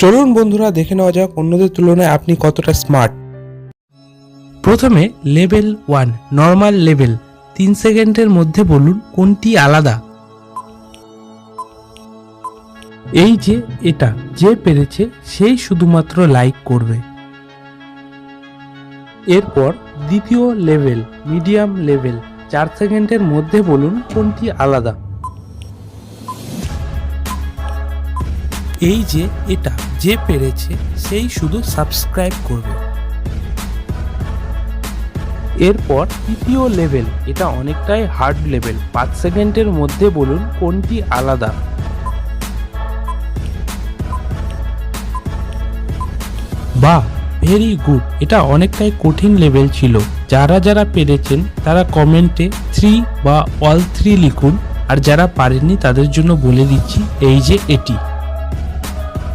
চলুন বন্ধুরা দেখে নেওয়া যাক অন্যদের তুলনায় আপনি কতটা স্মার্ট। প্রথমে লেভেল 1 নর্মাল লেভেল। 3 সেকেন্ডের মধ্যে বলুন কোনটি আলাদা। এই যে এটা যে পেরেছে সেই শুধুমাত্র লাইক করবে। এরপর দ্বিতীয় লেভেল মিডিয়াম লেভেল। 4 সেকেন্ডের মধ্যে বলুন কোনটি আলাদা। এই যে এটা যে পেরেছে সেই শুধু সাবস্ক্রাইব করবে। এরপর তৃতীয় লেভেল, এটা অনেকটাই হার্ড লেভেল। 5 সেকেন্ডের মধ্যে বলুন কোনটি আলাদা। বাহ, ভেরি গুড। এটা অনেকটাই কঠিন লেভেল ছিল। যারা যারা পেরেছেন তারা কমেন্টে 3 বা অল 3 লিখুন, আর যারা পারেননি তাদের জন্য বলে দিচ্ছি এই যে এটি।